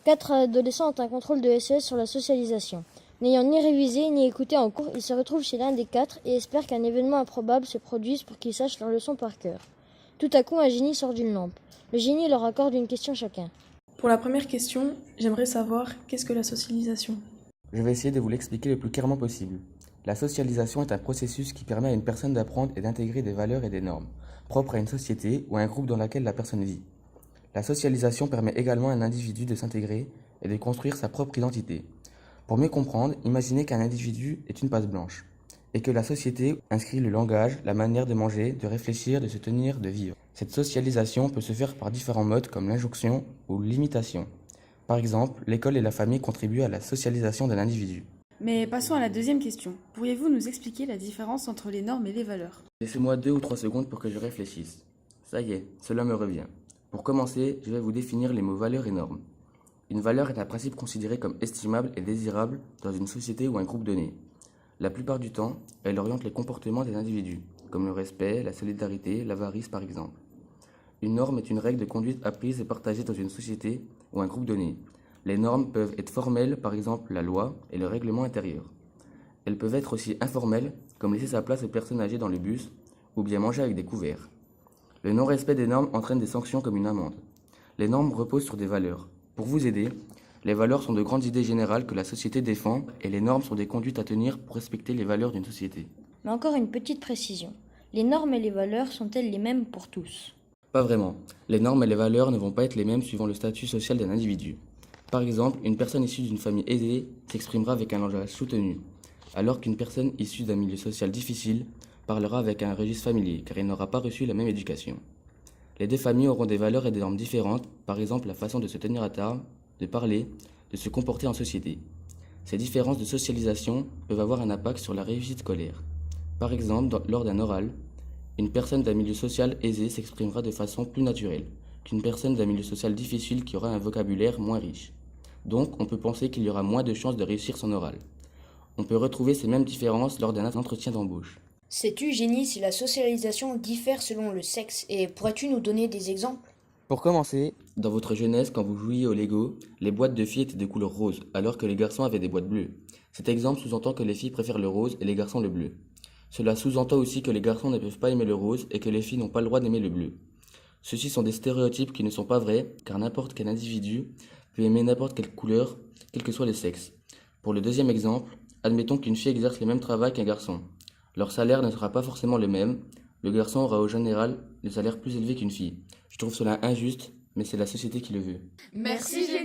4 adolescents ont un contrôle de SES sur la socialisation. N'ayant ni révisé ni écouté en cours, ils se retrouvent chez l'un des 4 et espèrent qu'un événement improbable se produise pour qu'ils sachent leur leçon par cœur. Tout à coup, un génie sort d'une lampe. Le génie leur accorde une question chacun. Pour la première question, j'aimerais savoir qu'est-ce que la socialisation? Je vais essayer de vous l'expliquer le plus clairement possible. La socialisation est un processus qui permet à une personne d'apprendre et d'intégrer des valeurs et des normes, propres à une société ou à un groupe dans lequel la personne vit. La socialisation permet également à un individu de s'intégrer et de construire sa propre identité. Pour mieux comprendre, imaginez qu'un individu est une page blanche, et que la société inscrit le langage, la manière de manger, de réfléchir, de se tenir, de vivre. Cette socialisation peut se faire par différents modes comme l'injonction ou l'imitation. Par exemple, l'école et la famille contribuent à la socialisation d'un individu. Mais passons à la deuxième question. Pourriez-vous nous expliquer la différence entre les normes et les valeurs? Laissez-moi 2 ou 3 secondes pour que je réfléchisse. Ça y est, cela me revient. Pour commencer, je vais vous définir les mots valeurs et normes. Une valeur est un principe considéré comme estimable et désirable dans une société ou un groupe donné. La plupart du temps, elle oriente les comportements des individus, comme le respect, la solidarité, l'avarice par exemple. Une norme est une règle de conduite apprise et partagée dans une société ou un groupe donné. Les normes peuvent être formelles, par exemple la loi et le règlement intérieur. Elles peuvent être aussi informelles, comme laisser sa place aux personnes âgées dans le bus, ou bien manger avec des couverts. Le non-respect des normes entraîne des sanctions comme une amende. Les normes reposent sur des valeurs. Pour vous aider, les valeurs sont de grandes idées générales que la société défend et les normes sont des conduites à tenir pour respecter les valeurs d'une société. Mais encore une petite précision. Les normes et les valeurs sont-elles les mêmes pour tous? Pas vraiment. Les normes et les valeurs ne vont pas être les mêmes suivant le statut social d'un individu. Par exemple, une personne issue d'une famille aisée s'exprimera avec un langage soutenu, alors qu'une personne issue d'un milieu social difficile parlera avec un registre familier, car elle n'aura pas reçu la même éducation. Les deux familles auront des valeurs et des normes différentes, par exemple la façon de se tenir à table, de parler, de se comporter en société. Ces différences de socialisation peuvent avoir un impact sur la réussite scolaire. Par exemple, lors d'un oral, une personne d'un milieu social aisé s'exprimera de façon plus naturelle qu'une personne d'un milieu social difficile qui aura un vocabulaire moins riche. Donc, on peut penser qu'il y aura moins de chances de réussir son oral. On peut retrouver ces mêmes différences lors d'un entretien d'embauche. Sais-tu, Génie, si la socialisation diffère selon le sexe et pourrais-tu nous donner des exemples? Pour commencer, dans votre jeunesse, quand vous jouiez au Lego, les boîtes de filles étaient de couleur rose, alors que les garçons avaient des boîtes bleues. Cet exemple sous-entend que les filles préfèrent le rose et les garçons le bleu. Cela sous-entend aussi que les garçons ne peuvent pas aimer le rose et que les filles n'ont pas le droit d'aimer le bleu. Ceux-ci sont des stéréotypes qui ne sont pas vrais, car n'importe quel individu peut aimer n'importe quelle couleur, quel que soit le sexe. Pour le deuxième exemple, admettons qu'une fille exerce le même travail qu'un garçon. Leur salaire ne sera pas forcément le même. Le garçon aura au général le salaire plus élevé qu'une fille. Je trouve cela injuste, mais c'est la société qui le veut. Merci Génie.